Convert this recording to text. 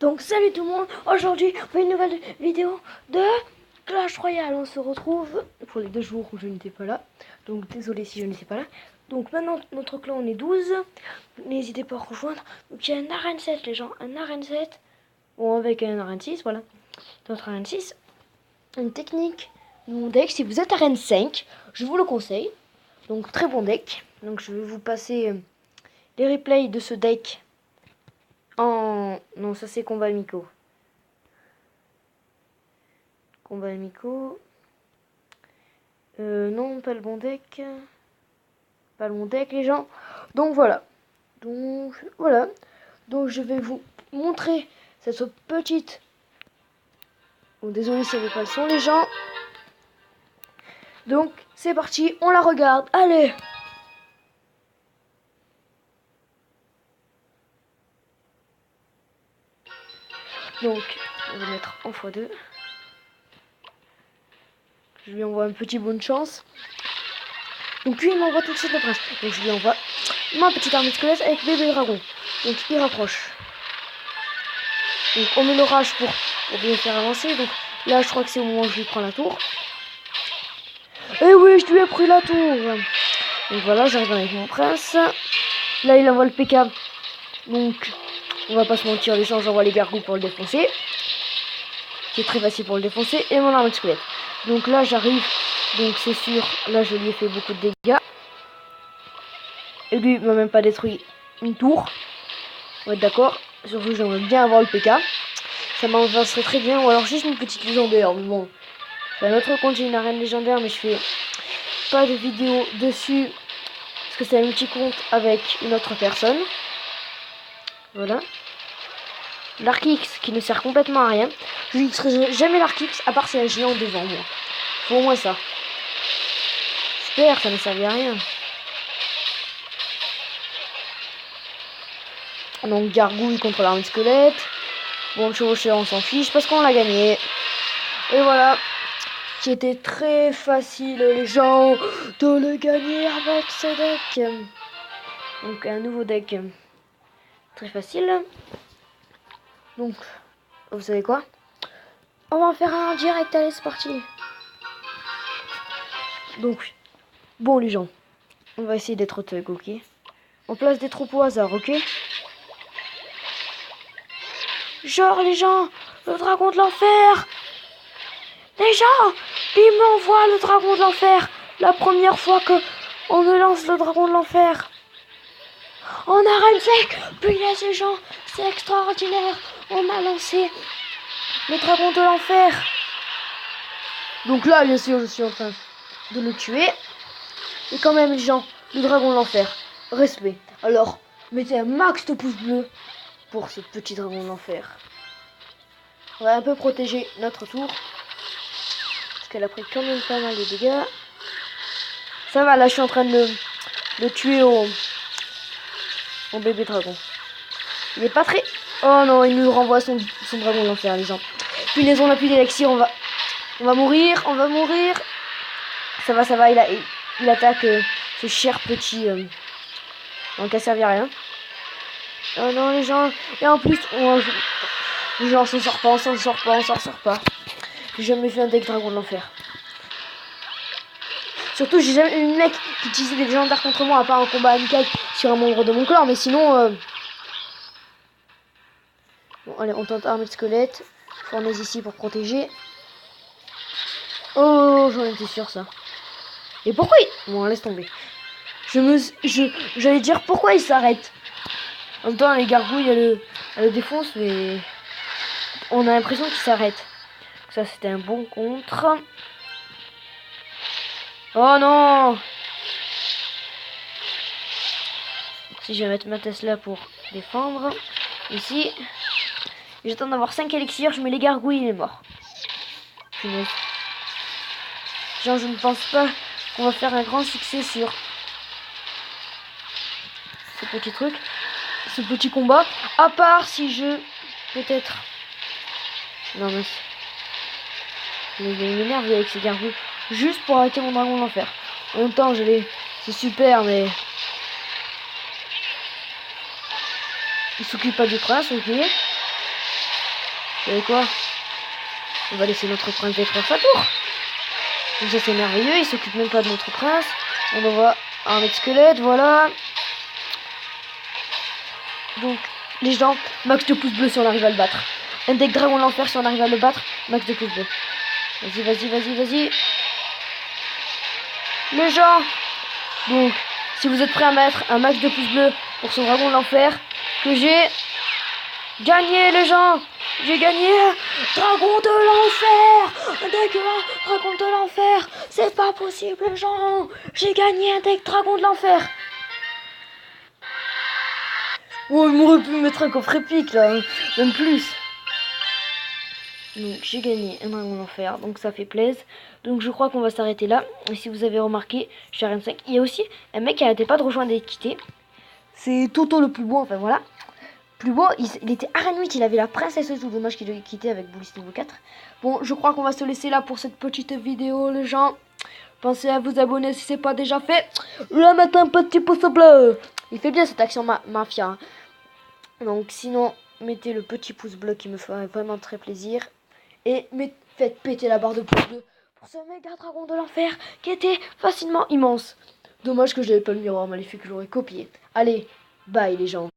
Donc salut tout le monde, aujourd'hui on fait une nouvelle vidéo de Clash Royale. On se retrouve pour les 2 jours où je n'étais pas là. Donc désolé si je n'étais pas là. Donc maintenant notre clan on est 12. N'hésitez pas à rejoindre. Donc il y a un arène 7 les gens, un arène 7. Bon avec un arène 6, voilà. Notre arène 6. Une technique de mon deck, si vous êtes arène 5, je vous le conseille. Donc très bon deck. Donc je vais vous passer les replays de ce deck. Non, ça c'est combat amico. Combat amico. Non, pas le bon deck. Pas le bon deck, les gens. Donc voilà. Donc je vais vous montrer cette petite... Oh, désolé s'il n'y avait pas le son, les gens. Donc c'est parti, on la regarde. Allez! Donc, on va mettre en x2. Je lui envoie un petit bonne chance. Donc lui, il m'envoie tout de suite le prince. Donc je lui envoie ma petite armée de squelettes avec bébé dragon. Donc il rapproche. Donc on met l'orage pour bien faire avancer. Donc là, je crois que c'est au moment où je lui prends la tour. Et oui, je lui ai pris la tour. Donc voilà, j'arrive avec mon prince. Là, il envoie le PK. Donc, on va pas se mentir, les gens, j'envoie les gargouilles pour le défoncer. C'est très facile pour le défoncer. Et mon armée de squelette. Donc là, j'arrive. Donc c'est sûr, là, je lui ai fait beaucoup de dégâts. Et lui, il m'a même pas détruit une tour. On va être d'accord. Surtout, j'aimerais bien avoir le PK. Ça m'avancerait très bien. Ou alors juste une petite légendaire. Mais bon, c'est un autre compte, j'ai une arène légendaire. Mais je fais pas de vidéo dessus. Parce que c'est un petit compte avec une autre personne. Voilà. L'Arc X qui ne sert complètement à rien. Je n'utiliserai jamais l'Arc X à part si y a un géant devant moi. Faut au moins ça. Super, ça ne servait à rien. Donc gargouille contre l'armée de squelette. Bon, le chevaucheur on s'en fiche parce qu'on l'a gagné. Et voilà. Qui était très facile les gens de le gagner avec ce deck. Donc un nouveau deck très facile. Donc vous savez quoi? On va en faire un en direct, allez c'est parti. Donc bon les gens, on va essayer d'être avec, ok. On place des troupes au hasard, ok. Genre les gens, le dragon de l'enfer. Les gens, il m'envoie le dragon de l'enfer. La première fois que on me lance le dragon de l'enfer. On arène sec. Puis là ces gens, c'est extraordinaire. On m'a lancé le dragon de l'enfer. Donc là bien sûr je suis en train de le tuer. Et quand même les gens, le dragon de l'enfer, respect. Alors mettez un max de pouces bleus pour ce petit dragon de l'enfer. On va un peu protéger notre tour. Parce qu'elle a pris quand même pas mal de dégâts. Ça va, là je suis en train de le tuer au bébé dragon. Il est pas très... Oh non, il nous renvoie son dragon de l'enfer les gens. Punaise, on a plus d'élixir, on va mourir, on va mourir. Ça va, il attaque ce cher petit... donc elle servir à rien. Oh non les gens, et en plus, genre on s'en sort pas. J'ai jamais fait un deck dragon de l'enfer. Surtout j'ai jamais eu une mec qui utilisait des légendaires contre moi à part un combat amical sur un membre de mon clan, mais sinon... Bon allez, on tente armée de squelette. Fournaise ici pour protéger. Oh, j'en étais sûr ça. Et pourquoi Bon, laisse tomber. J'allais dire pourquoi il s'arrête. En même temps, les gargouilles, elle le défonce, mais on a l'impression qu'il s'arrête. Ça, c'était un bon contre. Oh non! Si je vais mettre ma Tesla pour défendre. Ici. J'attends d'avoir 5 élixirs, je mets les gargouilles, il est mort. Punaise. Genre, je ne pense pas qu'on va faire un grand succès sur ce petit truc, ce petit combat. À part si je... Peut-être... Non mais... Il m'énerve avec ces gargouilles. Juste pour arrêter mon dragon de l'enfer. En même temps, je l'ai... C'est super, mais... Il s'occupe pas du prince, ok. Vous savez quoi? On va laisser notre prince détruire sa tour. Donc ça c'est merveilleux, il s'occupe même pas de notre prince. On envoie un mec squelette, voilà. Donc les gens, max de pouces bleus si on arrive à le battre. Un deck dragon de l'enfer si on arrive à le battre, max de pouces bleus. Vas-y, vas-y, vas-y, vas-y. Les gens, donc si vous êtes prêts à mettre un max de pouces bleus pour ce dragon de l'enfer, que j'ai gagné les gens. J'ai gagné Dragon de l'enfer. Un deck Dragon de l'enfer. C'est pas possible les gens. J'ai gagné un deck Dragon de l'enfer. Oh, il m'aurait pu mettre un coffre épique là, même plus. Donc j'ai gagné un dragon d'enfer, donc ça fait plaisir. Donc je crois qu'on va s'arrêter là. Et si vous avez remarqué, je suis à Arène 5. Il y a aussi un mec qui arrêtait pas de rejoindre et de quitter. C'est Toto le plus beau, enfin voilà. Plus beau, il était Arène 8, il avait la princesse et tout. Dommage qu'il ait quitté avec Bullis niveau 4. Bon, je crois qu'on va se laisser là pour cette petite vidéo les gens. Pensez à vous abonner si c'est pas déjà fait. Là mettre un petit pouce bleu. Il fait bien cette action mafia. Hein. Donc sinon, mettez le petit pouce bleu qui me ferait vraiment très plaisir. Et faites péter la barre de pouce bleu pour ce méga dragon de l'enfer qui était facilement immense. Dommage que j'avais pas le miroir maléfique que j'aurais copié. Allez, bye les gens.